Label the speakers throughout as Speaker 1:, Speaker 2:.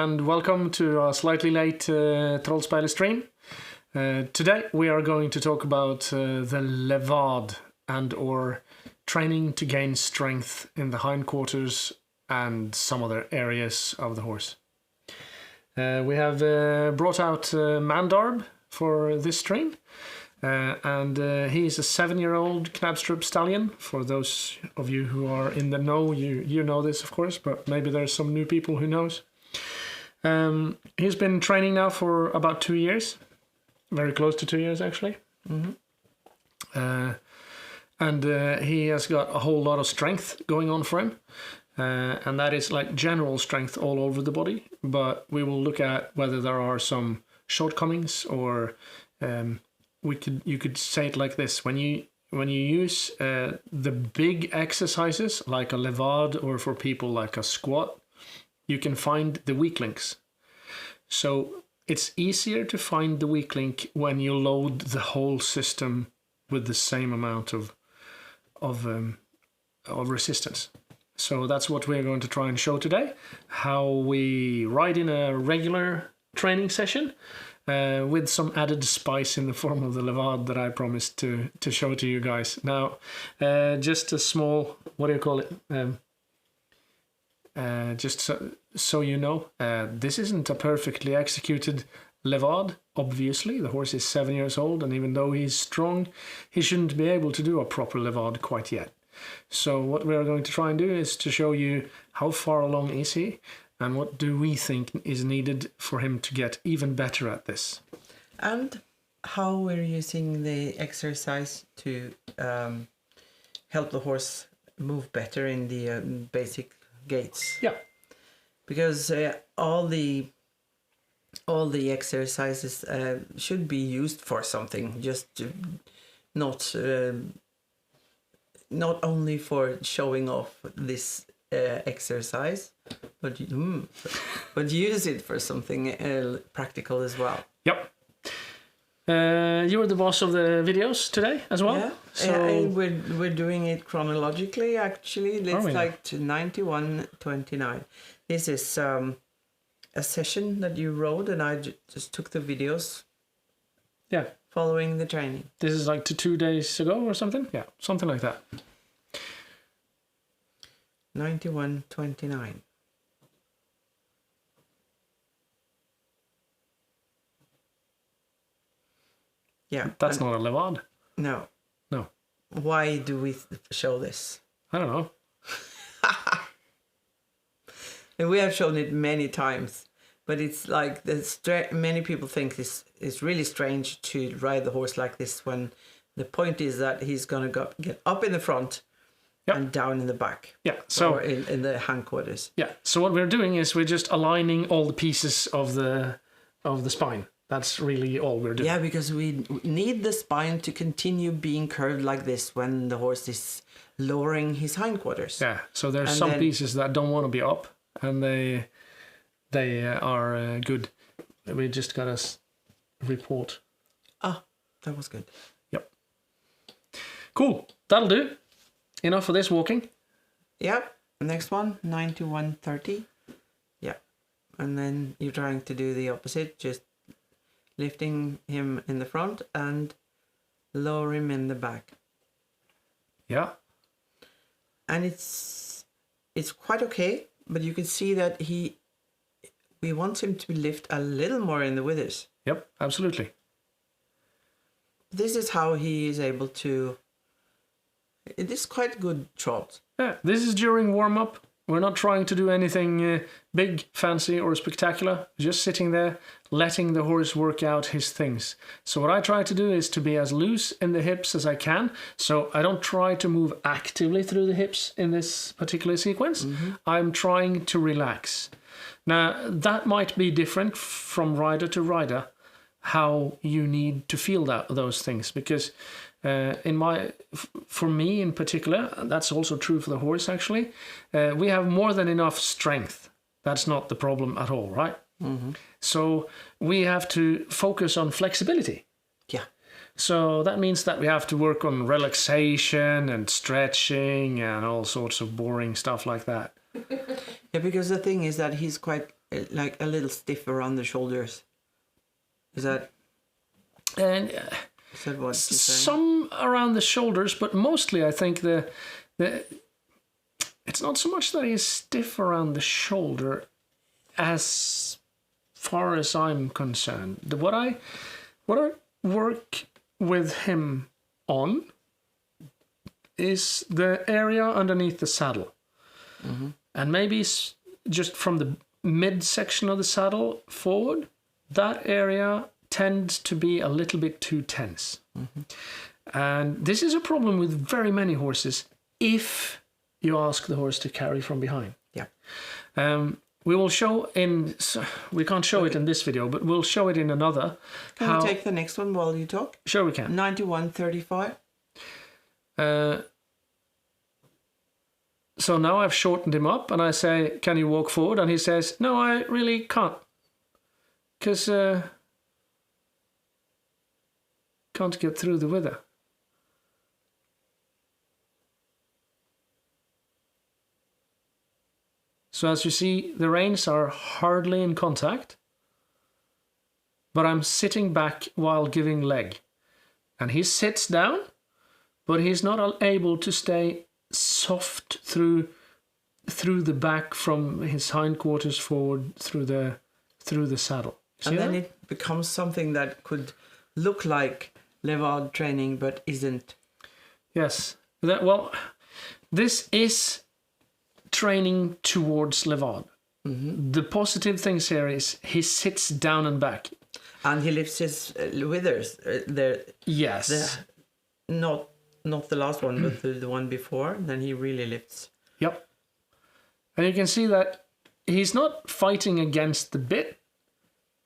Speaker 1: and welcome to a slightly late Trollspel stream. Today we are going to talk about the Levade or training to gain strength in the hindquarters and some other areas of the horse. We have brought out Mandarb for this stream. And he's a 7-year-old Knabstrup stallion. For those of you who are in the know, you know this, of course, but maybe there's some new people who knows. He's been training now for about 2 years, very close to 2 years actually. And he has got a whole lot of strength going on for him, and that is like general strength all over the body. But we will look at whether there are some shortcomings or you could say it like this: when you use the big exercises like a Levade or for people like a squat, you can find the weak links. So it's easier to find the weak link when you load the whole system with the same amount of resistance. So that's what we're going to try and show today: how we ride in a regular training session. With some added spice in the form of the Levade that I promised to show to you guys. Now, just a small, what do you call it? Just so you know, this isn't a perfectly executed Levade, obviously. The horse is 7 years old, and even though he's strong, he shouldn't be able to do a proper Levade quite yet. So what we are going to try and do is to show you how far along is he, and what do we think is needed for him to get even better at this?
Speaker 2: And how we're using the exercise to help the horse move better in the basic gaits.
Speaker 1: Yeah.
Speaker 2: Because all the exercises should be used for something, just to not only for showing off this exercise, but use it for something practical as well.
Speaker 1: Yep. You were the boss of the videos today as well.
Speaker 2: Yeah.
Speaker 1: So
Speaker 2: we're doing it chronologically. Actually, it's like to 91:29. This is a session that you rode, and I just took the videos.
Speaker 1: Yeah.
Speaker 2: Following the training.
Speaker 1: This is like to 2 days ago or something. Yeah, something like that.
Speaker 2: 91:29. Yeah.
Speaker 1: That's not a Levade.
Speaker 2: No.
Speaker 1: No.
Speaker 2: Why do we show this?
Speaker 1: I don't know.
Speaker 2: And we have shown it many times, but it's like many people think this is really strange to ride the horse like this, when the point is that he's going to get up in the front. Yep. And down in the back.
Speaker 1: Yeah. So
Speaker 2: or in the hindquarters.
Speaker 1: Yeah. So what we're doing is we're just aligning all the pieces of the spine. That's really all we're doing.
Speaker 2: Yeah, because we need the spine to continue being curved like this when the horse is lowering his hindquarters.
Speaker 1: Yeah. So there's some pieces that don't want to be up, and they are good. We just got a report.
Speaker 2: Ah, that was good.
Speaker 1: Yep. Cool. That'll do. Enough for this walking.
Speaker 2: Yep. Next one, 91:30. Yeah. And then you're trying to do the opposite, just lifting him in the front and lower him in the back.
Speaker 1: Yeah.
Speaker 2: And it's quite okay, but you can see that we want him to lift a little more in the withers.
Speaker 1: Yep, absolutely.
Speaker 2: This is how he is able to. It is quite good trot.
Speaker 1: Yeah, this is during warm-up. We're not trying to do anything big, fancy or spectacular. Just sitting there, letting the horse work out his things. So what I try to do is to be as loose in the hips as I can. So I don't try to move actively through the hips in this particular sequence. I'm trying to relax. Now, that might be different from rider to rider, how you need to feel those things, because for me in particular, that's also true for the horse actually, we have more than enough strength. That's not the problem at all, right? So we have to focus on flexibility.
Speaker 2: Yeah.
Speaker 1: So that means that we have to work on relaxation and stretching and all sorts of boring stuff like that.
Speaker 2: Yeah, because the thing is that he's quite like a little stiff around the shoulders. Is that
Speaker 1: And
Speaker 2: what you're saying?
Speaker 1: some around the shoulders, but mostly I think the it's not so much that he's stiff around the shoulder as far as I'm concerned. What I work with him on is the area underneath the saddle. And maybe just from the midsection of the saddle forward, that area tends to be a little bit too tense. And this is a problem with very many horses if you ask the horse to carry from behind.
Speaker 2: Yeah.
Speaker 1: We will show we can't show it in this video, but we'll show it in another.
Speaker 2: Can we take the next one while you talk?
Speaker 1: Sure we can.
Speaker 2: 91.35.
Speaker 1: So now I've shortened him up and I say, can you walk forward? And he says, no, I really can't. Because can't get through the wither. So as you see, the reins are hardly in contact, but I'm sitting back while giving leg. And he sits down, but he's not able to stay soft through the back from his hindquarters forward through the saddle.
Speaker 2: And then it becomes something that could look like Levade training, but isn't.
Speaker 1: Yes. This is training towards Levade. The positive things here is he sits down and back.
Speaker 2: And he lifts his withers.
Speaker 1: Yes.
Speaker 2: Not the last one, but the one before. Then he really lifts.
Speaker 1: Yep. And you can see that he's not fighting against the bit,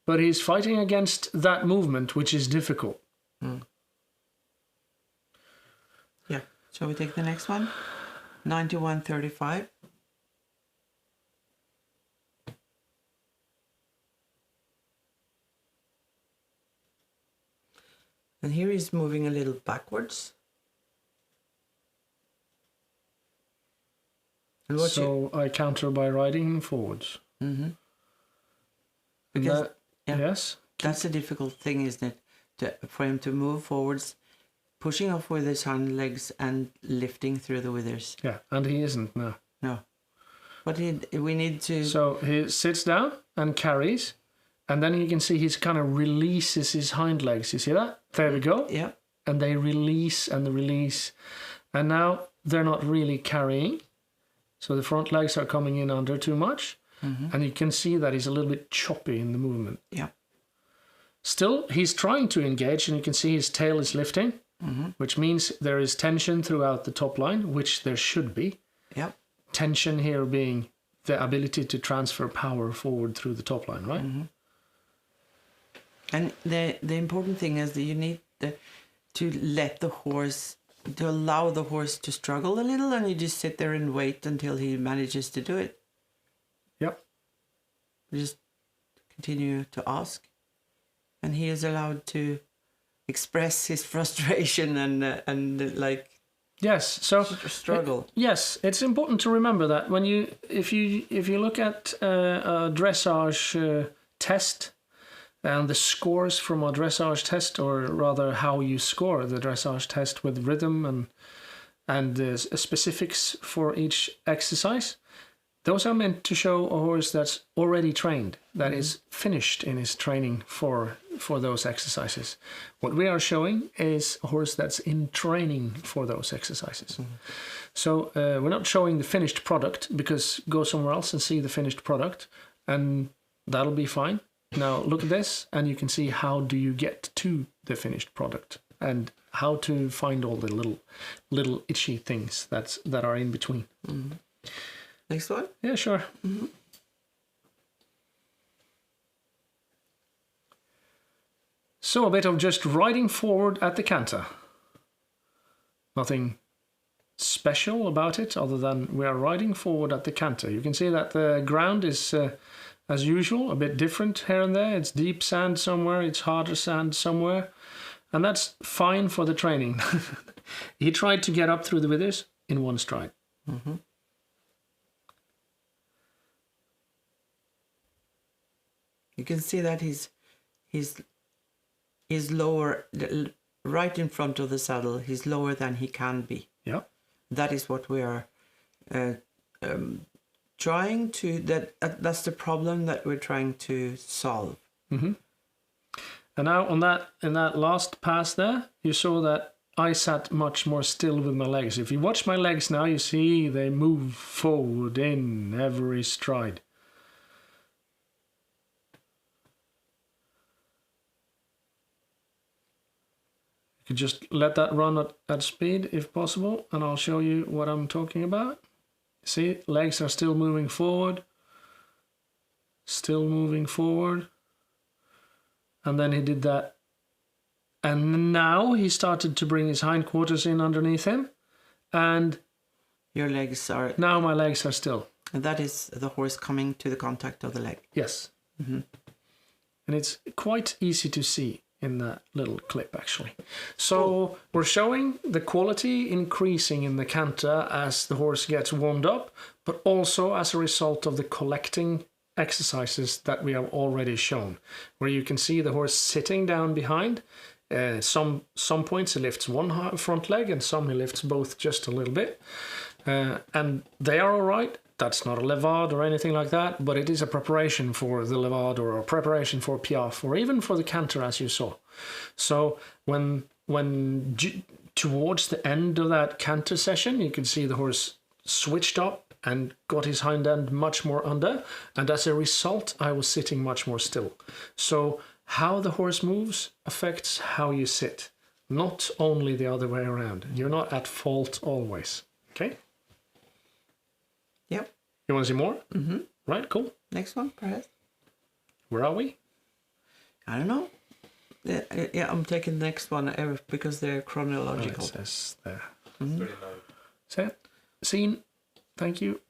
Speaker 1: but he's fighting against that movement, which is difficult.
Speaker 2: Yeah. Shall we take the next one? 91.35. And here he's moving a little backwards. And
Speaker 1: so I counter by riding him forwards.
Speaker 2: Because
Speaker 1: yes,
Speaker 2: that's a difficult thing, isn't it? For him to move forwards, pushing off with his hind legs and lifting through the withers.
Speaker 1: Yeah, and he isn't now.
Speaker 2: No. But we need to...
Speaker 1: So he sits down and carries, and then you can see he kind of releases his hind legs. You see that? There we go.
Speaker 2: Yeah.
Speaker 1: And they release and release. And now they're not really carrying. So the front legs are coming in under too much. And you can see that he's a little bit choppy in the movement.
Speaker 2: Yeah.
Speaker 1: Still, he's trying to engage, and you can see his tail is lifting, which means there is tension throughout the top line, which there should be.
Speaker 2: Yeah.
Speaker 1: Tension here being the ability to transfer power forward through the top line, right?
Speaker 2: And the important thing is that you need to let the horse, to allow the horse to struggle a little, and you just sit there and wait until he manages to do it.
Speaker 1: Yep.
Speaker 2: Just continue to ask, and he is allowed to express his frustration and like
Speaker 1: yes, so
Speaker 2: struggle.
Speaker 1: Yes, it's important to remember that when if you look at a dressage test and the scores from a dressage test, or rather how you score the dressage test with rhythm and specifics for each exercise, those are meant to show a horse that's already trained, that is finished in his training for those exercises. What we are showing is a horse that's in training for those exercises. So we're not showing the finished product, because go somewhere else and see the finished product, and that'll be fine. Now look at this, and you can see how do you get to the finished product, and how to find all the little itchy things that are in between.
Speaker 2: Next one?
Speaker 1: Yeah, sure. So a bit of just riding forward at the canter. Nothing special about it other than we are riding forward at the canter. You can see that the ground is, as usual, a bit different here and there. It's deep sand somewhere, it's harder sand somewhere. And that's fine for the training. He tried to get up through the withers in one stride.
Speaker 2: You can see that he's lower, right in front of the saddle. He's lower than he can be.
Speaker 1: Yeah.
Speaker 2: That is what we are trying to. That's the problem that we're trying to solve.
Speaker 1: Mm-hmm. And now in that last pass there, you saw that I sat much more still with my legs. If you watch my legs now, you see they move forward in every stride. You could just let that run at speed if possible, and I'll show you what I'm talking about. See, legs are still moving forward. Still moving forward. And then he did that. And now he started to bring his hindquarters in underneath him. And
Speaker 2: your legs are...
Speaker 1: Now my legs are still.
Speaker 2: And that is the horse coming to the contact of the leg.
Speaker 1: Yes. Mm-hmm. And it's quite easy to see in that little clip, actually. So we're showing the quality increasing in the canter as the horse gets warmed up, but also as a result of the collecting exercises that we have already shown, where you can see the horse sitting down behind. Some points he lifts one front leg, and some he lifts both just a little bit, and they are all right. That's not a Levade or anything like that, but it is a preparation for the Levade or a preparation for Piaffe or even for the Canter, as you saw. So when towards the end of that Canter session, you could see the horse switched up and got his hind end much more under, and as a result, I was sitting much more still. So how the horse moves affects how you sit, not only the other way around. You're not at fault always. Okay?
Speaker 2: Yep.
Speaker 1: You want to see more?
Speaker 2: Mm-hmm.
Speaker 1: Right, cool.
Speaker 2: Next one, perhaps.
Speaker 1: Where are we?
Speaker 2: I don't know. Yeah, I'm taking the next one because they're chronological.
Speaker 1: Oh, it says there.
Speaker 2: Mm-hmm.
Speaker 1: Set. Scene. Thank you.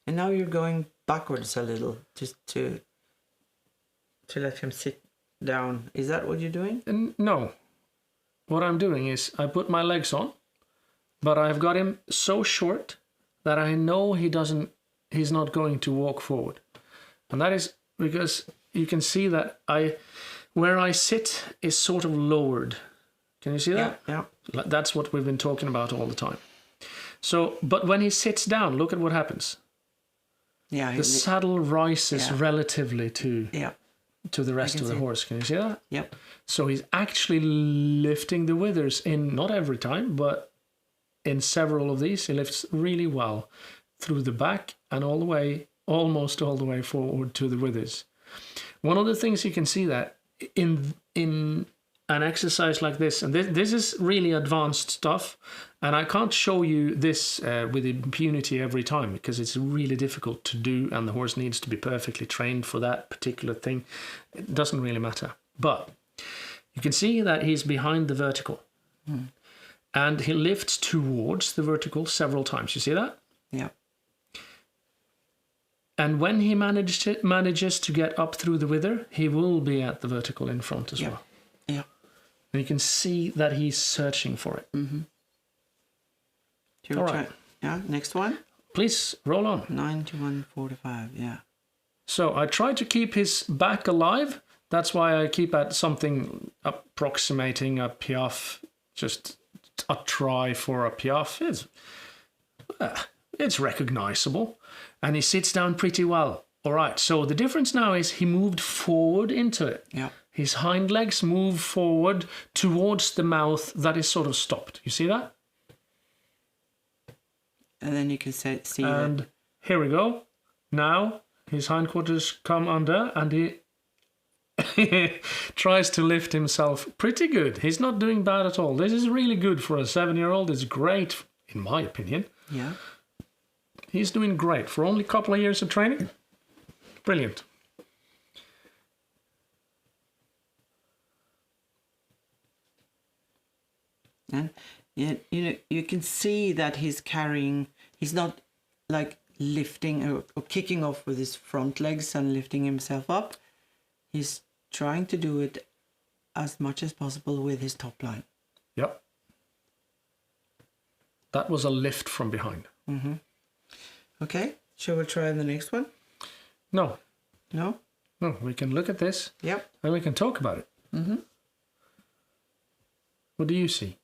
Speaker 2: And now you're going backwards a little, just to let him sit down. Is that what you're doing?
Speaker 1: No. What I'm doing is I put my legs on, but I've got him so short that I know he's not going to walk forward. And that is because you can see that where I sit is sort of lowered. Can you see that?
Speaker 2: Yeah.
Speaker 1: That's what we've been talking about all the time. So, but when he sits down, look at what happens.
Speaker 2: Yeah.
Speaker 1: The saddle rises relatively to the rest of the horse. Can you see that?
Speaker 2: Yep.
Speaker 1: So he's actually lifting the withers in, not every time, but in several of these, he lifts really well through the back and almost all the way forward to the withers. One of the things you can see that in an exercise like this, and this is really advanced stuff, and I can't show you this with impunity every time because it's really difficult to do, and the horse needs to be perfectly trained for that particular thing. It doesn't really matter. But you can see that he's behind the vertical. Mm. And he lifts towards the vertical several times. You see that?
Speaker 2: Yeah.
Speaker 1: And when he manages to get up through the wither, he will be at the vertical in front as well.
Speaker 2: Yeah.
Speaker 1: And you can see that he's searching for it.
Speaker 2: Mm-hmm.
Speaker 1: All right.
Speaker 2: Yeah, next one.
Speaker 1: Please, roll on.
Speaker 2: 91.45, yeah.
Speaker 1: So I try to keep his back alive. That's why I keep at something approximating a Piaffe, just a try for a Piaffe. It's recognizable. And he sits down pretty well. All right, so the difference now is he moved forward into it.
Speaker 2: Yeah.
Speaker 1: His hind legs move forward towards the mouth that is sort of stopped. You see that?
Speaker 2: And then you can see
Speaker 1: and here we go. Now his hindquarters come under and he tries to lift himself pretty good. He's not doing bad at all. This is really good for a 7-year-old. It's great, in my opinion.
Speaker 2: Yeah.
Speaker 1: He's doing great for only a couple of years of training. Brilliant.
Speaker 2: And you can see that he's not like lifting or kicking off with his front legs and lifting himself up. He's trying to do it as much as possible with his top line.
Speaker 1: Yep. That was a lift from behind.
Speaker 2: Mm-hmm. Okay, shall we try the next one?
Speaker 1: No.
Speaker 2: No?
Speaker 1: No, we can look at this.
Speaker 2: Yep.
Speaker 1: And we can talk about it.
Speaker 2: Mm-hmm.
Speaker 1: What do you see?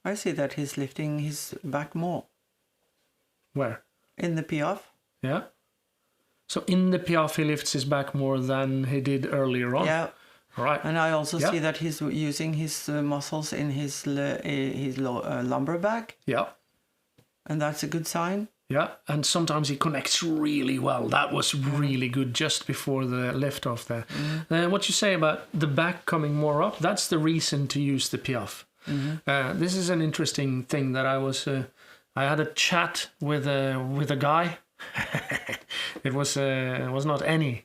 Speaker 2: I see that he's lifting his back more.
Speaker 1: Where?
Speaker 2: In the Piaffe.
Speaker 1: Yeah. So in the Piaffe, he lifts his back more than he did earlier on.
Speaker 2: Yeah.
Speaker 1: Right.
Speaker 2: And I also see that he's using his muscles in his lumbar back.
Speaker 1: Yeah.
Speaker 2: And that's a good sign.
Speaker 1: Yeah. And sometimes he connects really well. That was really good just before the lift off there. Then what you say about the back coming more up, that's the reason to use the Piaffe. This is an interesting thing that I had a chat with a guy. It was not any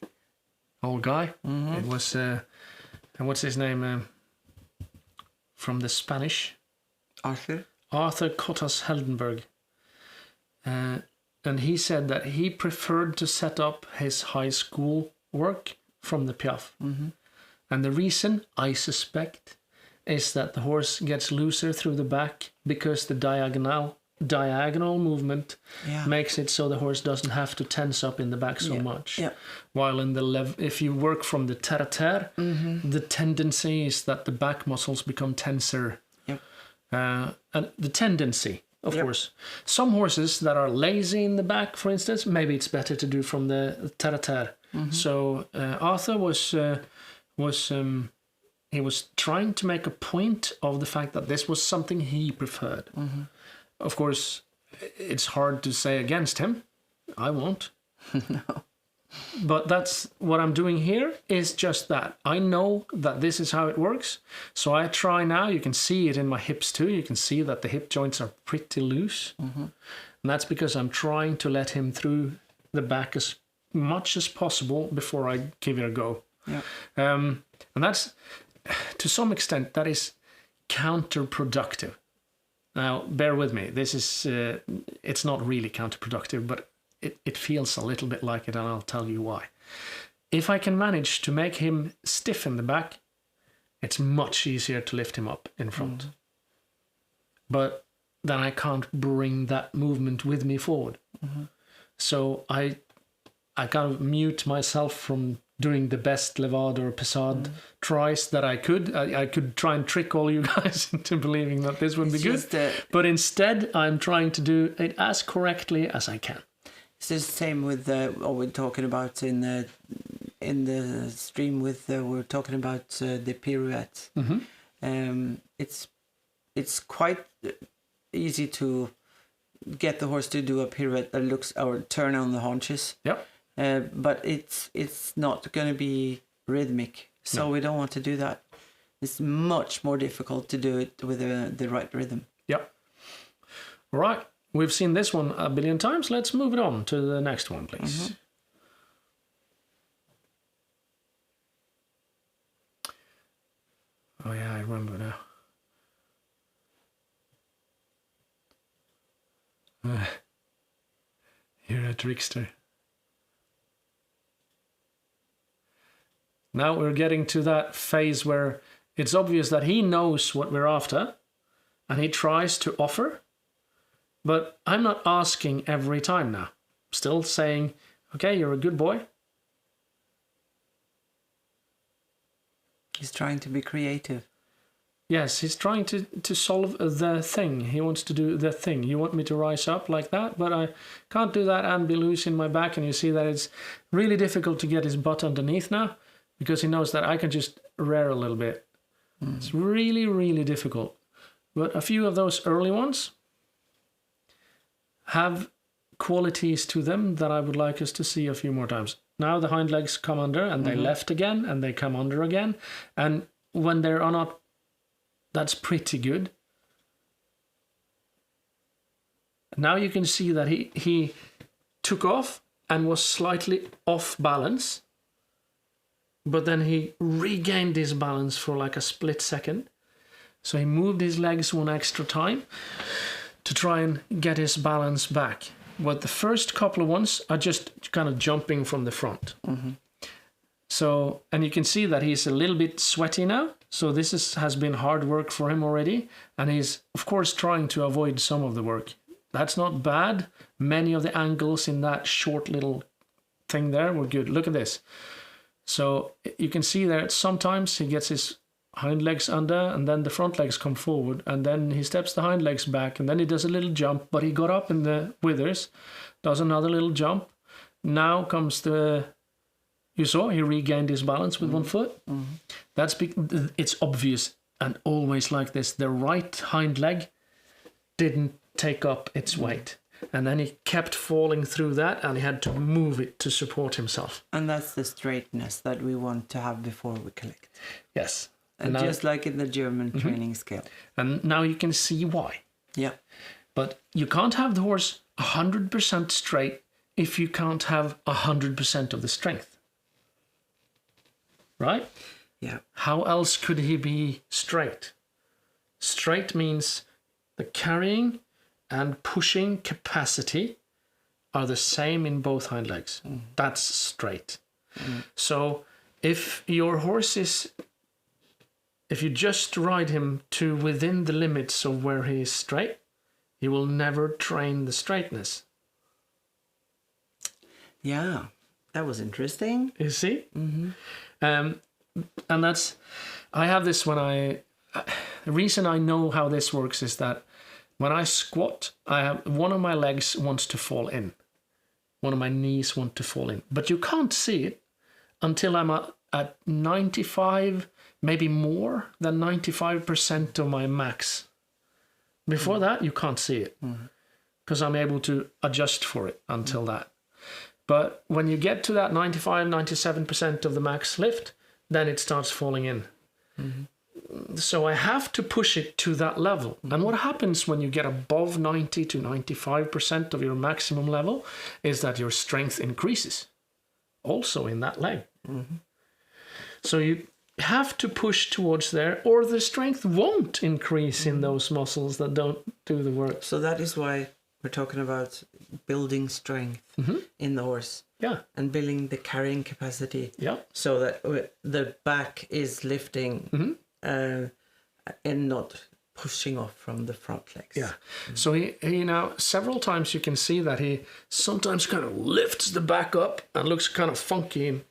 Speaker 1: old guy. It was what's his name from the Spanish? Arthur Cotas Heldenberg. And he said that he preferred to set up his high school work from the Piaffe. And the reason, I suspect, is that the horse gets looser through the back because the diagonal movement makes it so the horse doesn't have to tense up in the back so much. While in if you work from the terre-à-terre, the tendency is that the back muscles become tenser. And the tendency, of course. Some horses that are lazy in the back, for instance, maybe it's better to do from the terre-à-terre. So Arthur he was trying to make a point of the fact that this was something he preferred. Of course, it's hard to say against him. I won't.
Speaker 2: No.
Speaker 1: But that's what I'm doing here is just that. I know that this is how it works. So I try now. You can see it in my hips too. You can see that the hip joints are pretty loose. And that's because I'm trying to let him through the back as much as possible before I give it a go. And that's, to some extent, that is counterproductive. Now, bear with me. This is, it's not really counterproductive, but it feels a little bit like it, and I'll tell you why. If I can manage to make him stiff in the back, it's much easier to lift him up in front. But then I can't bring that movement with me forward. So I kind of mute myself from doing the best Levade or Passade tries that I could. I could try and trick all you guys into believing that this would be good. But instead, I'm trying to do it as correctly as I can.
Speaker 2: It's the same with what we're talking about in the stream with we're talking about the pirouette. It's quite easy to get the horse to do a pirouette that looks or turn on the haunches. But it's not going to be rhythmic, so we don't want to do that. It's much more difficult to do it with the right rhythm.
Speaker 1: All right. We've seen this one a billion times. Let's move it on to the next one, please. Oh, yeah, I remember now. You're a trickster. Now we're getting to that phase where it's obvious that he knows what we're after, and he tries to offer. But I'm not asking every time now. Still saying, okay, you're a good boy.
Speaker 2: He's trying to be creative.
Speaker 1: Yes, he's trying to solve the thing. He wants to do the thing. You want me to rise up like that, but I can't do that and be loose in my back. And you see that it's really difficult to get his butt underneath now because he knows that I can just rear a little bit. It's really, really difficult. But a few of those early ones have qualities to them that I would like us to see a few more times. Now the hind legs come under and they left again and they come under again. And when they're not, that's pretty good. Now you can see that he took off and was slightly off balance. But then he regained his balance for like a split second. So he moved his legs one extra time to try and get his balance back. But the first couple of ones are just kind of jumping from the front. So, and you can see that he's a little bit sweaty now. So this has been hard work for him already. And he's, of course, trying to avoid some of the work. That's not bad. Many of the angles in that short little thing there were good. Look at this. So you can see there sometimes he gets his hind legs under and then the front legs come forward and then he steps the hind legs back and then he does a little jump, but he got up in the withers, does another little jump. Now comes you saw he regained his balance with one foot. That's it's obvious and always like this. The right hind leg didn't take up its weight. And then he kept falling through that and he had to move it to support himself.
Speaker 2: And that's the straightness that we want to have before we collect.
Speaker 1: Yes.
Speaker 2: And now, just like in the German training scale.
Speaker 1: And now you can see why.
Speaker 2: Yeah.
Speaker 1: But you can't have the horse 100% straight if you can't have 100% of the strength. Right?
Speaker 2: Yeah.
Speaker 1: How else could he be straight? Straight means the carrying and pushing capacity are the same in both hind legs. That's straight. So if your horse if you just ride him to within the limits of where he is straight, he will never train the straightness.
Speaker 2: Yeah, that was interesting.
Speaker 1: You see? And I have this the reason I know how this works is that when I squat, one of my legs wants to fall in. One of my knees want to fall in. But you can't see it until I'm at 95, maybe more than 95% of my max. Before that, you can't see it. Because I'm able to adjust for it until that. But when you get to that 95, 97% of the max lift, then it starts falling in. So I have to push it to that level. And what happens when you get above 90 to 95% of your maximum level is that your strength increases also in that leg. So you have to push towards there or the strength won't increase in those muscles that don't do the work.
Speaker 2: So that is why we're talking about building strength in the horse.
Speaker 1: Yeah.
Speaker 2: And building the carrying capacity.
Speaker 1: Yeah.
Speaker 2: So that the back is lifting and not pushing off from the front legs.
Speaker 1: Yeah. So he now, several times you can see that he sometimes kind of lifts the back up and looks kind of funky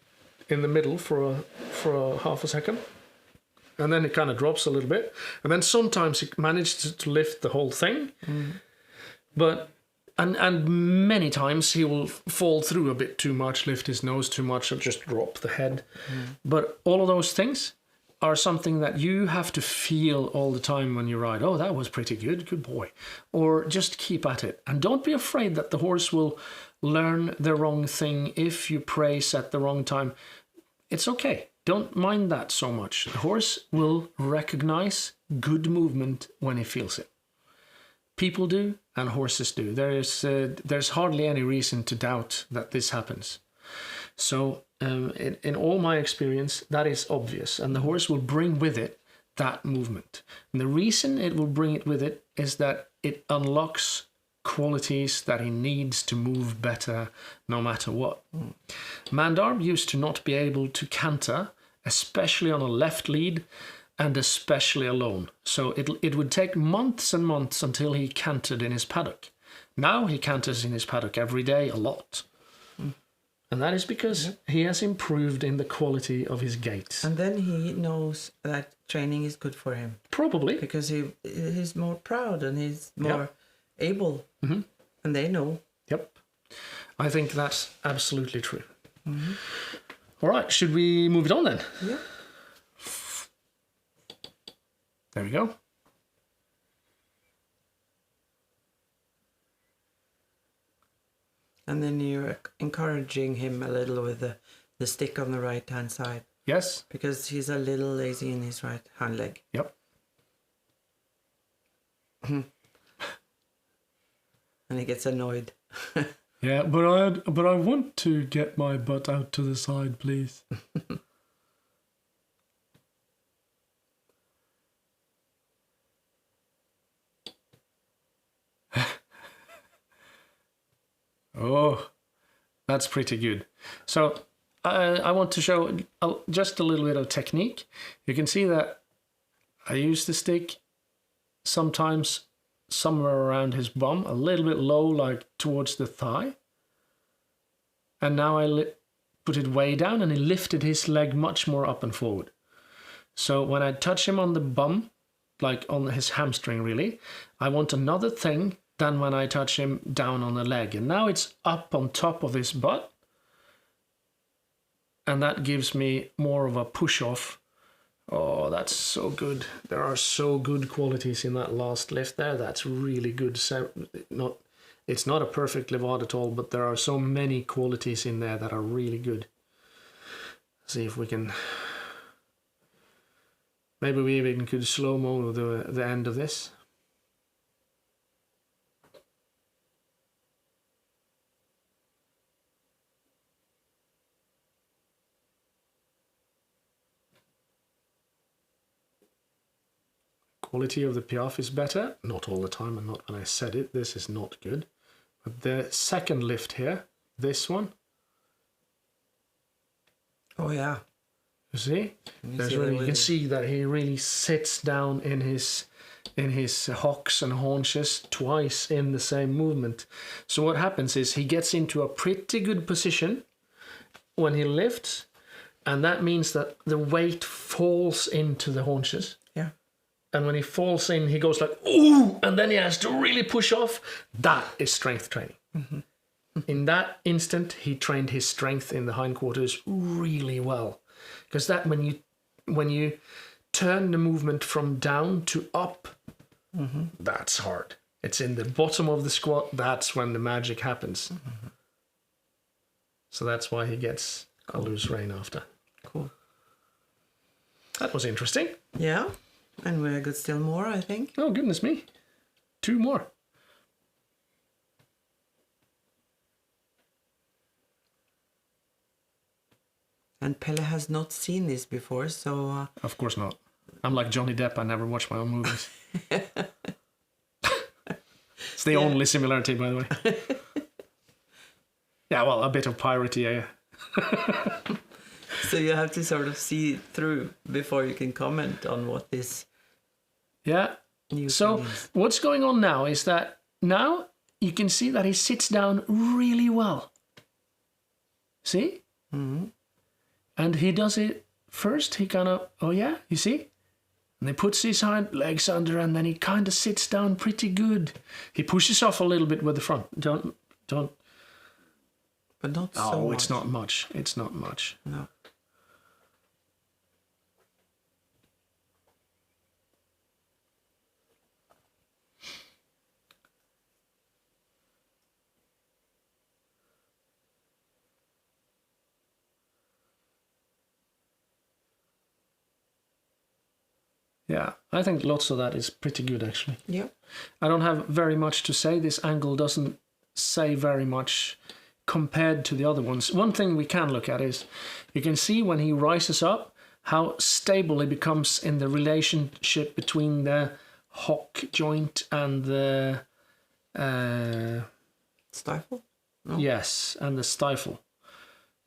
Speaker 1: in the middle for a half a second. And then it kind of drops a little bit. And then sometimes he manages to lift the whole thing. But and many times he will fall through a bit too much, lift his nose too much, or just drop the head. But all of those things are something that you have to feel all the time when you ride. Oh, that was pretty good. Good boy. Or just keep at it. And don't be afraid that the horse will learn the wrong thing if you praise at the wrong time. It's okay. Don't mind that so much. The horse will recognize good movement when he feels it. People do, and horses do. There's hardly any reason to doubt that this happens. So in all my experience, that is obvious. And the horse will bring with it that movement. And the reason it will bring it with it is that it unlocks qualities that he needs to move better no matter what. Mandarb used to not be able to canter, especially on a left lead, and especially alone. So it would take months and months until he cantered in his paddock. Now he canters in his paddock every day a lot. And that is because he has improved in the quality of his gait.
Speaker 2: And then he knows that training is good for him.
Speaker 1: Probably.
Speaker 2: Because he's more proud and he's more able. And they know.
Speaker 1: Yep. I think that's absolutely true. All right, should we move it on then?
Speaker 2: Yeah.
Speaker 1: There we go.
Speaker 2: And then you're encouraging him a little with the stick on the right hand side.
Speaker 1: Yes.
Speaker 2: Because he's a little lazy in his right hand leg.
Speaker 1: Yep.
Speaker 2: And he gets annoyed.
Speaker 1: Yeah, but I want to get my butt out to the side, please. Oh, that's pretty good. So I want to show just a little bit of technique. You can see that I use the stick sometimes somewhere around his bum, a little bit low, like towards the thigh. And now I put it way down, and he lifted his leg much more up and forward. So when I touch him on the bum, like on his hamstring really, I want another thing than when I touch him down on the leg. And now it's up on top of his butt. And that gives me more of a push off. Oh, that's so good. There are so good qualities in that last lift there. That's really good. It's not a perfect Levade at all, but there are so many qualities in there that are really good. See if we can... Maybe we even could slow-mo the end of this. Quality of the Piaffe is better. Not all the time, and not when I said it. This is not good. But the second lift here, this one.
Speaker 2: Oh yeah.
Speaker 1: You see? You can see that he really sits down in his hocks and haunches twice in the same movement. So what happens is he gets into a pretty good position when he lifts, and that means that the weight falls into the haunches.
Speaker 2: Yeah.
Speaker 1: And when he falls in, he goes like, ooh, and then he has to really push off. That is strength training. Mm-hmm. In that instant, he trained his strength in the hindquarters really well. Because that when you turn the movement from down to up, that's hard. It's in the bottom of the squat, that's when the magic happens. Mm-hmm. So that's why he gets a loose rein after.
Speaker 2: Cool.
Speaker 1: That was interesting.
Speaker 2: Yeah. And we got still more, I think.
Speaker 1: Oh, goodness me. 2 more.
Speaker 2: And Pelle has not seen this before, so...
Speaker 1: Of course not. I'm like Johnny Depp, I never watch my own movies. It's the only similarity, by the way. Yeah, well, a bit of piratey, yeah.
Speaker 2: So you have to sort of see it through before you can comment on what this...
Speaker 1: Yeah. So what's going on now is that now you can see that he sits down really well. See?
Speaker 2: Mm-hmm.
Speaker 1: And he does it first. He kind of, oh yeah, you see? And he puts his hind legs under, and then he kind of sits down pretty good. He pushes off a little bit with the front. Don't.
Speaker 2: But not so much.
Speaker 1: Oh, it's not much. It's not much.
Speaker 2: No.
Speaker 1: Yeah, I think lots of that is pretty good, actually.
Speaker 2: Yeah.
Speaker 1: I don't have very much to say. This angle doesn't say very much compared to the other ones. One thing we can look at is you can see when he rises up how stable he becomes in the relationship between the hock joint and the...
Speaker 2: Stifle? No.
Speaker 1: Yes, and the stifle.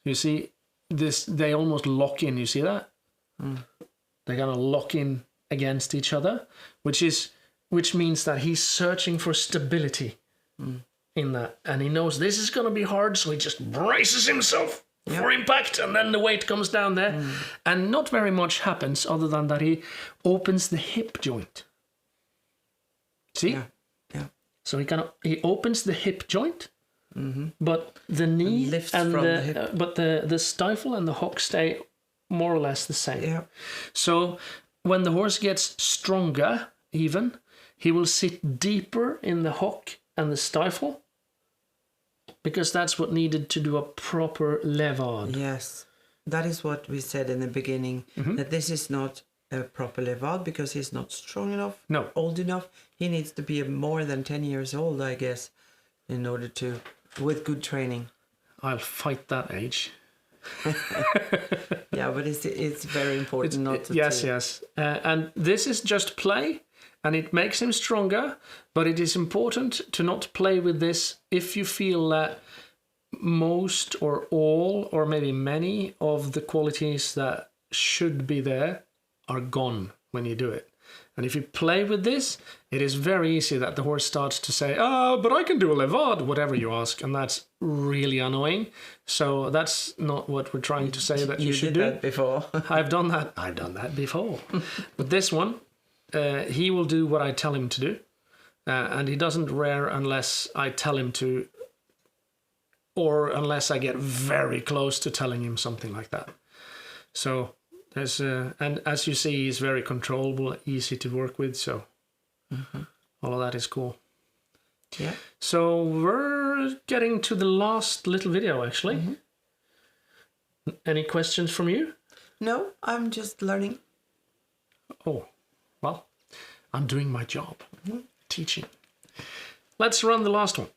Speaker 1: You see, this they almost lock in. You see that?
Speaker 2: Mm.
Speaker 1: They're gonna lock in against each other, which means that he's searching for stability in that, and he knows this is gonna be hard, so he just braces himself for impact, and then the weight comes down there, and not very much happens other than that he opens the hip joint. See?
Speaker 2: Yeah.
Speaker 1: So he opens the hip joint. But the knee and
Speaker 2: the hip.
Speaker 1: But the stifle and the hock stay more or less the same.
Speaker 2: Yeah.
Speaker 1: So when the horse gets stronger, even, he will sit deeper in the hock and the stifle, because that's what needed to do a proper Levade.
Speaker 2: Yes, that is what we said in the beginning, that this is not a proper Levade because he's not strong enough,
Speaker 1: No.
Speaker 2: old enough. He needs to be more than 10 years old, I guess, in order to, with good training.
Speaker 1: I'll fight that age.
Speaker 2: Yeah, but it's very important not to...
Speaker 1: Yes. And this is just play, and it makes him stronger, but it is important to not play with this if you feel that most or all or maybe many of the qualities that should be there are gone when you do it. And if you play with this, it is very easy that the horse starts to say, "Oh, but I can do a levade," whatever you ask, and that's really annoying. So that's not what we're trying to say that you should do.
Speaker 2: You did that before.
Speaker 1: I've done that before. But this one, he will do what I tell him to do, and he doesn't rear unless I tell him to, or unless I get very close to telling him something like that. So there's and as you see, he's very controllable, easy to work with. So all of that is cool.
Speaker 2: Yeah.
Speaker 1: So we're getting to the last little video, actually. Any questions from you?
Speaker 2: No, I'm just learning.
Speaker 1: Oh, well, I'm doing my job, teaching. Let's run the last one.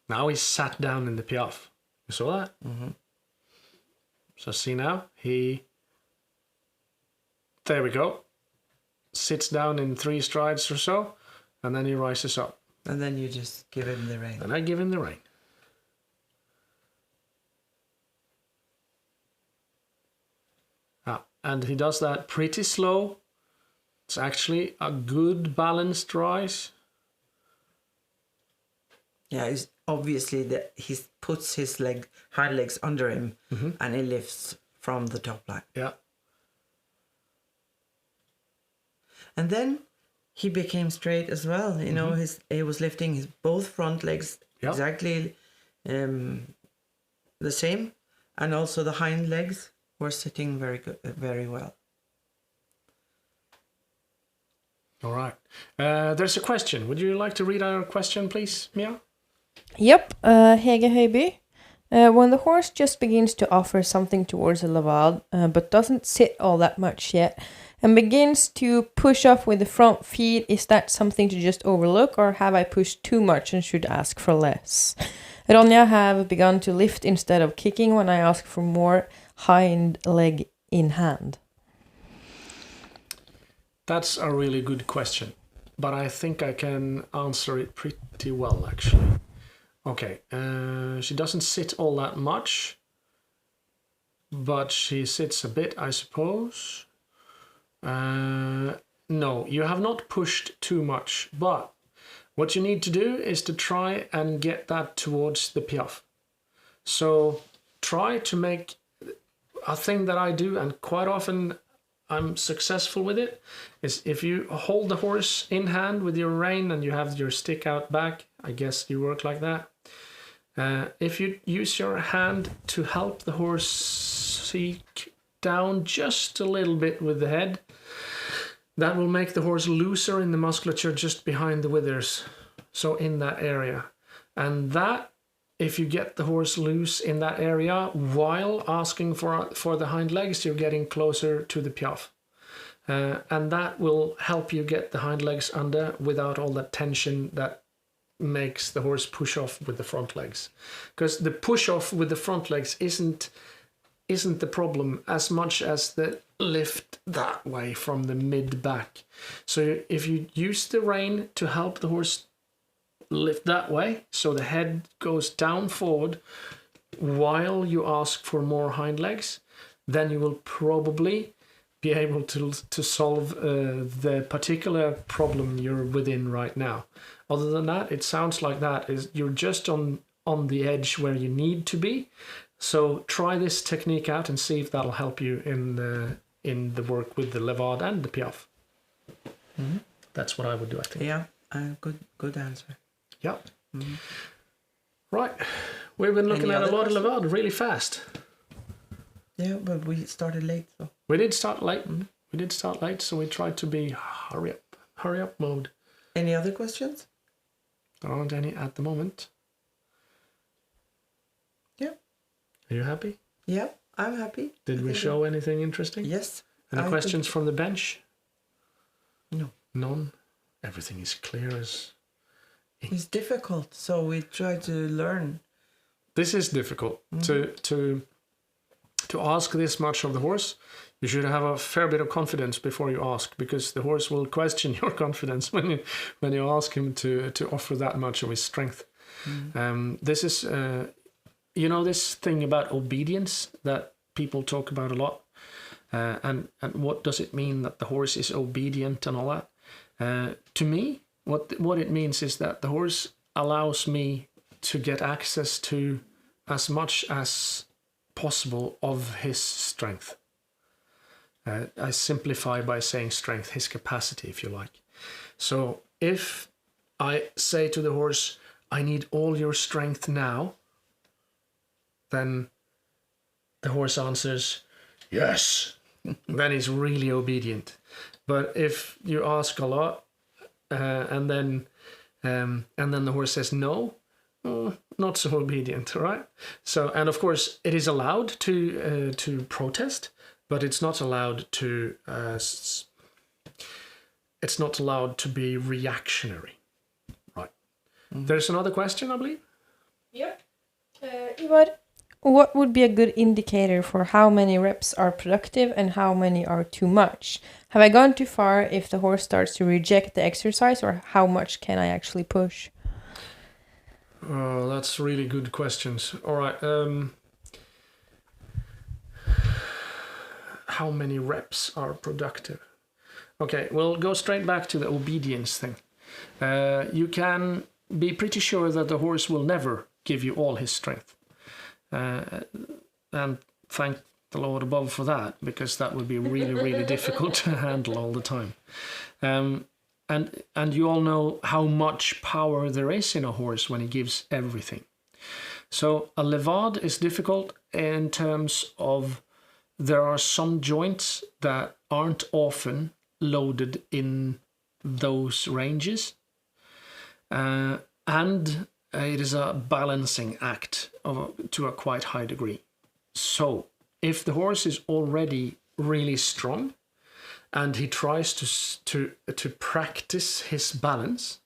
Speaker 1: Now he's sat down in the Piaffe. You saw that? So see now, there we go. Sits down in 3 strides or so, and then he rises up.
Speaker 2: And then you just give him the rein.
Speaker 1: And I give him the rein. And he does that pretty slow. It's actually a good balanced rise.
Speaker 2: Yeah, it's obviously that he puts his hind legs under him and he lifts from the top line.
Speaker 1: Yeah.
Speaker 2: And then he became straight as well. You know, he was lifting his both front legs exactly the same, and also the hind legs were sitting very well.
Speaker 1: All right. There's a question. Would you like to read our question, please, Mia?
Speaker 3: Yep, Hege Höjby. When the horse just begins to offer something towards a levade, but doesn't sit all that much yet, and begins to push off with the front feet, is that something to just overlook, or have I pushed too much and should ask for less? Ronja have begun to lift instead of kicking when I ask for more hind leg in hand.
Speaker 1: That's a really good question, but I think I can answer it pretty well, actually. Okay, she doesn't sit all that much, but she sits a bit, I suppose. No, you have not pushed too much, but what you need to do is to try and get that towards the Piaffe. So try to make a thing that I do, and quite often I'm successful with it, is if you hold the horse in hand with your rein and you have your stick out back, I guess you work like that. If you use your hand to help the horse sink down just a little bit with the head, that will make the horse looser in the musculature just behind the withers, so in that area. And that, if you get the horse loose in that area while asking for the hind legs, you're getting closer to the Piaffe. And that will help you get the hind legs under without all that tension that makes the horse push off with the front legs. Because the push off with the front legs isn't the problem as much as the lift that way from the mid back. So if you use the rein to help the horse lift that way, so the head goes down forward while you ask for more hind legs, then you will probably be able to solve the particular problem you're within right now. Other than that, it sounds like that is you're just on the edge where you need to be. So try this technique out and see if that'll help you in the work with the Levade and the Piaffe. That's what I would do, I think.
Speaker 2: Yeah, good answer.
Speaker 1: Yeah. Right. We've been looking at a lot of Levade really fast.
Speaker 2: Yeah, but we started late, so.
Speaker 1: We did start late. We did start late, so we tried to be hurry up mode.
Speaker 2: Any other questions?
Speaker 1: There aren't any at the moment.
Speaker 2: Yeah.
Speaker 1: Are you happy?
Speaker 2: Yeah, I'm happy.
Speaker 1: Did we show anything interesting?
Speaker 2: Yes.
Speaker 1: Any questions from the bench?
Speaker 2: No.
Speaker 1: None? Everything is clear as ink.
Speaker 2: It's difficult, so we try to learn.
Speaker 1: This is difficult to ask this much of the horse. You should have a fair bit of confidence before you ask, because the horse will question your confidence when you ask him to offer that much of his strength. This is, this thing about obedience that people talk about a lot, and what does it mean that the horse is obedient and all that? To me, what it means is that the horse allows me to get access to as much as possible of his strength. I simplify by saying strength, his capacity, if you like. So if I say to the horse, I need all your strength now, then the horse answers, yes. Then he's really obedient. But if you ask a lot, and then the horse says no, not so obedient, right? So, and of course, it is allowed to protest, but it's not allowed to. It's not allowed to be reactionary, right? There's another question, I believe.
Speaker 3: Yep. What would be a good indicator for how many reps are productive and how many are too much? Have I gone too far if the horse starts to reject the exercise, or how much can I actually push?
Speaker 1: Oh, that's really good questions. All right. How many reps are productive? Okay, we'll go straight back to the obedience thing. You can be pretty sure that the horse will never give you all his strength. And thank the Lord above for that, because that would be really, really difficult to handle all the time. And you all know how much power there is in a horse when he gives everything. So a levade is difficult in terms of there are some joints that aren't often loaded in those ranges. And it is a balancing act to a quite high degree. So if the horse is already really strong and he tries to practice his balance,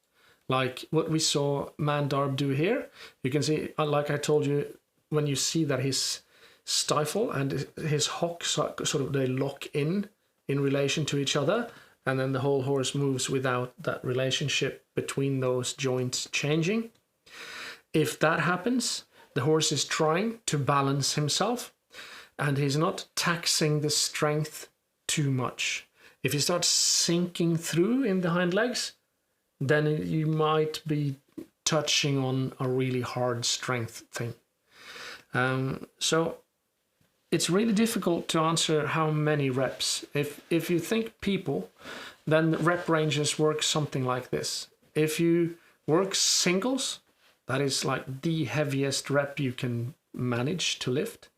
Speaker 1: like what we saw Mandarb do here, you can see, like I told you, when you see that his stifle and his hocks sort of, they lock in relation to each other, and then the whole horse moves without that relationship between those joints changing. If that happens, the horse is trying to balance himself and he's not taxing the strength too much. If he starts sinking through in the hind legs, then you might be touching on a really hard strength thing. So it's really difficult to answer how many reps. If you think people, then the rep ranges work something like this. If you work singles, that is like the heaviest rep you can manage to lift.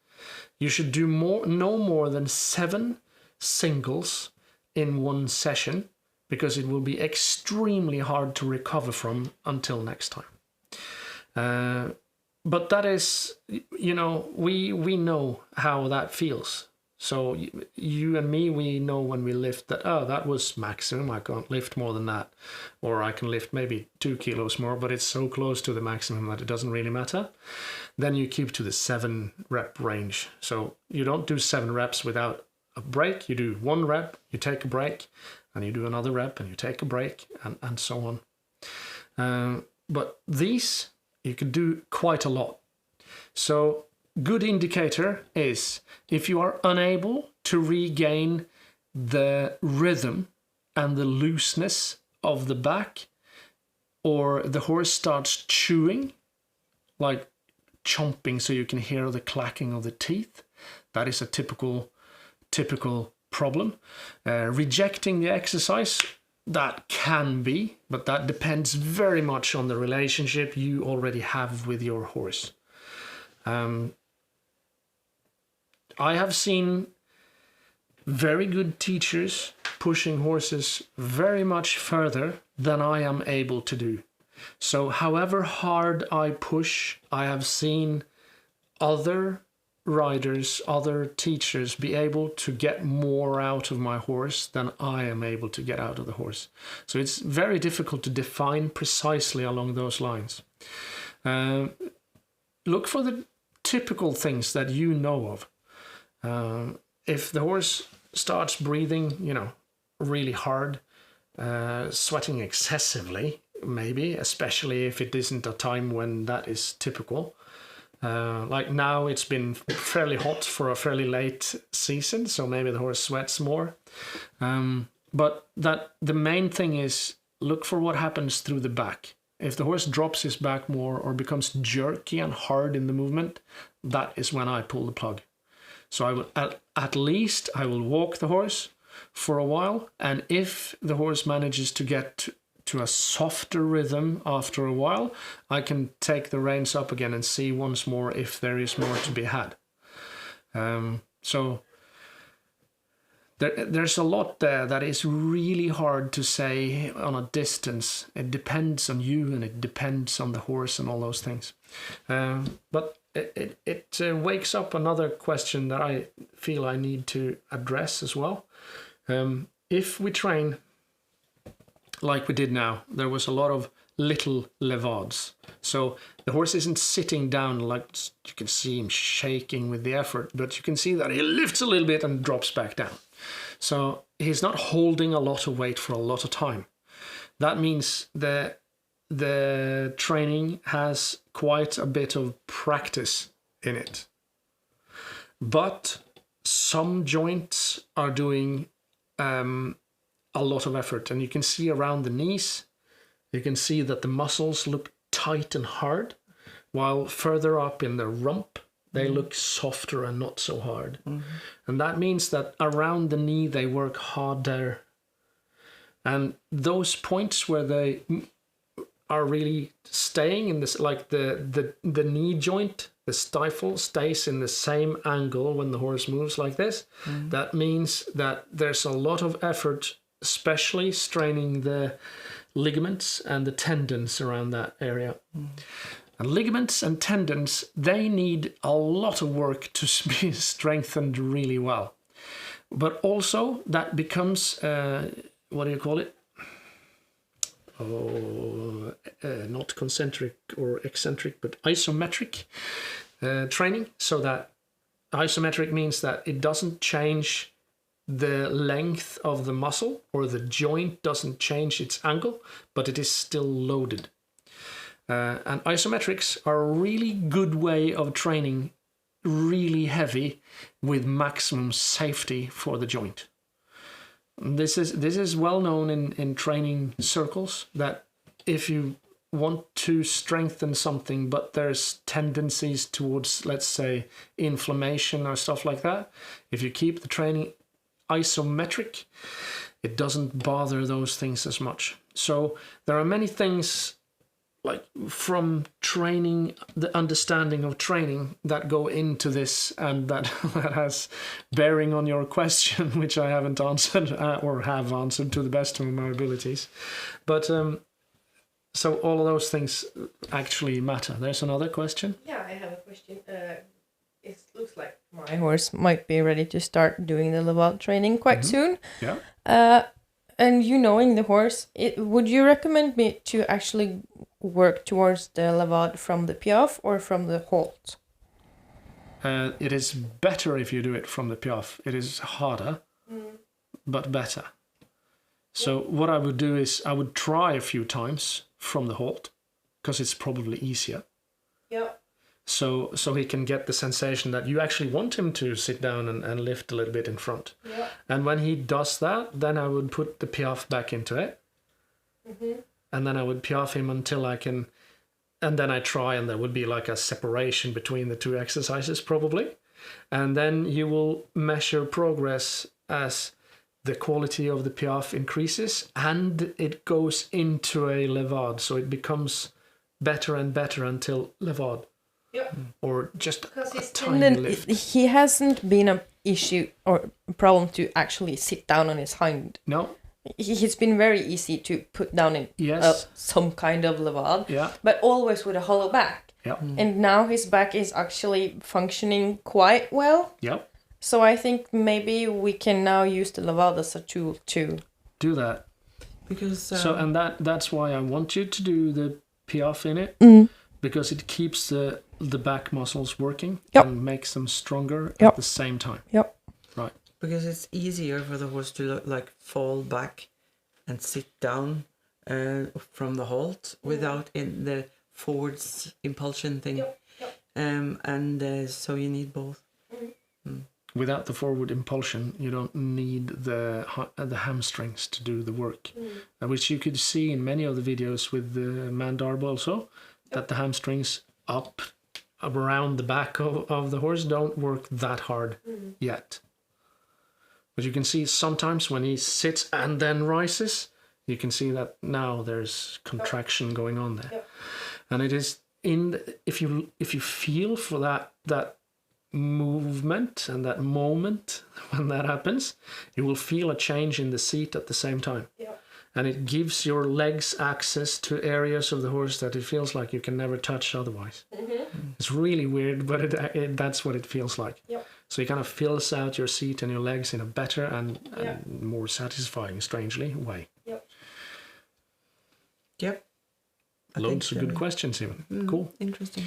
Speaker 1: You should do no more than 7 singles in one session, because it will be extremely hard to recover from until next time. But that is, we know how that feels. So you and me, we know when we lift that, that was maximum, I can't lift more than that. Or I can lift maybe 2 kilos more, but it's so close to the maximum that it doesn't really matter. Then you keep to the 7 rep range. So you don't do 7 reps without a break. You do 1 rep, you take a break, and you do another rep, and you take a break, and so on. But these, you can do quite a lot. So good indicator is if you are unable to regain the rhythm and the looseness of the back, or the horse starts chewing, like chomping so you can hear the clacking of the teeth. That is a typical problem. Rejecting the exercise, that can be, but that depends very much on the relationship you already have with your horse. I have seen very good teachers pushing horses very much further than I am able to do. So however hard I push, I have seen other riders, other teachers be able to get more out of my horse than I am able to get out of the horse. So it's very difficult to define precisely along those lines. Look for the typical things that you know of. If the horse starts breathing, really hard, sweating excessively, maybe, especially if it isn't a time when that is typical. Like now it's been fairly hot for a fairly late season, so maybe the horse sweats more. But the main thing is look for what happens through the back. If the horse drops his back more or becomes jerky and hard in the movement, that is when I pull the plug. So I will at least I will walk the horse for a while, and if the horse manages to get to a softer rhythm after a while, I can take the reins up again and see once more if there is more to be had. So there's a lot there that is really hard to say on a distance. It depends on you and it depends on the horse and all those things. But it wakes up another question that I feel I need to address as well. If we train like we did now, there was a lot of little levades. So the horse isn't sitting down like you can see him shaking with the effort, but you can see that he lifts a little bit and drops back down. So he's not holding a lot of weight for a lot of time. That means the training has quite a bit of practice in it. But some joints are doing a lot of effort, and you can see around the knees, you can see that the muscles look tight and hard, while further up in the rump, they look softer and not so hard. And that means that around the knee, they work harder. And those points where they are really staying in this, like the knee joint, the stifle stays in the same angle when the horse moves like this. That means that there's a lot of effort, especially straining the ligaments and the tendons around that area. And ligaments and tendons, they need a lot of work to be strengthened really well. But also that becomes, what do you call it? Not concentric or eccentric, but isometric training. So that isometric means that it doesn't change the length of the muscle, or the joint doesn't change its angle, but it is still loaded. And isometrics are a really good way of training really heavy with maximum safety for the joint. This is well known in training circles, that if you want to strengthen something but there's tendencies towards, let's say, inflammation or stuff like that, if you keep the training isometric, it doesn't bother those things as much. So there are many things, like from training, the understanding of training, that go into this, and that has bearing on your question, which I haven't answered or have answered to the best of my abilities. But so all of those things actually matter. There's another question.
Speaker 3: Yeah, I have a question. It looks like my horse might be ready to start doing the Levade training quite soon.
Speaker 1: Yeah.
Speaker 3: And you knowing the horse, would you recommend me to actually work towards the Levade from the Piaffe or from the halt?
Speaker 1: It is better if you do it from the Piaffe. It is harder, but better. So what I would do is I would try a few times from the halt, because it's probably easier.
Speaker 3: Yeah.
Speaker 1: So he can get the sensation that you actually want him to sit down and lift a little bit in front.
Speaker 3: Yeah.
Speaker 1: And when he does that, then I would put the Piaffe back into it. And then I would Piaffe him until I can... And then I try, and there would be like a separation between the two exercises probably. And then you will measure progress as the quality of the Piaffe increases and it goes into a Levade. So it becomes better and better until Levade.
Speaker 3: Yeah.
Speaker 1: Or just a
Speaker 3: his
Speaker 1: tiny lift.
Speaker 3: He hasn't been an issue or a problem to actually sit down on his hind.
Speaker 1: No.
Speaker 3: It's been very easy to put down in some kind of Levade, but always with a hollow back.
Speaker 1: Yeah.
Speaker 3: And now his back is actually functioning quite well.
Speaker 1: Yeah.
Speaker 3: So I think maybe we can now use the Levade as a tool to
Speaker 1: do that.
Speaker 2: Because
Speaker 1: and that's why I want you to do the Piaffe in it, because it keeps the back muscles working and makes them stronger at the same time.
Speaker 3: Yep.
Speaker 1: Right.
Speaker 2: Because it's easier for the horse to like fall back and sit down from the halt without in the forwards impulsion thing.
Speaker 3: Yep.
Speaker 2: And so you need both.
Speaker 1: Without the forward impulsion, you don't need the hamstrings to do the work, which you could see in many of the videos with the Mandarb also, that the hamstrings up around the back of the horse don't work that hard yet. But you can see sometimes when he sits and then rises, you can see that now there's contraction going on there. And it is if you feel for that movement and that moment when that happens, you will feel a change in the seat at the same time. And it gives your legs access to areas of the horse that it feels like you can never touch otherwise. It's really weird, but that's what it feels like. So it kind of fills out your seat and your legs in a better and more satisfying, strangely, way. Loads of good questions even. Cool.
Speaker 2: Interesting.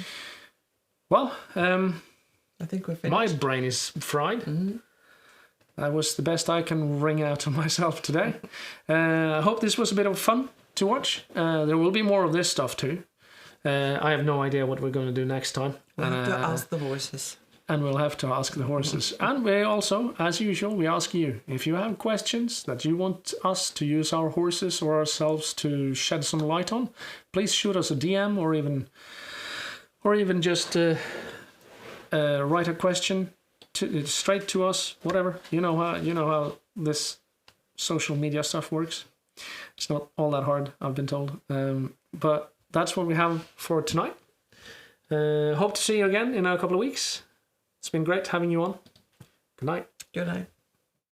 Speaker 1: Well,
Speaker 2: I think we're finished.
Speaker 1: my brain is fried. That was the best I can wring out of myself today. I hope this was a bit of fun to watch. There will be more of this stuff too. I have no idea what we're going to do next time.
Speaker 2: We'll have to ask the horses.
Speaker 1: And we'll have to ask the horses. And we also, as usual, we ask you. If you have questions that you want us to use our horses or ourselves to shed some light on, please shoot us a DM or even just write a question straight to us, whatever. You know how this social media stuff works. It's not all that hard, I've been told. But that's what we have for tonight. Hope to see you again in a couple of weeks. It's been great having you on. Good night.
Speaker 2: Good night.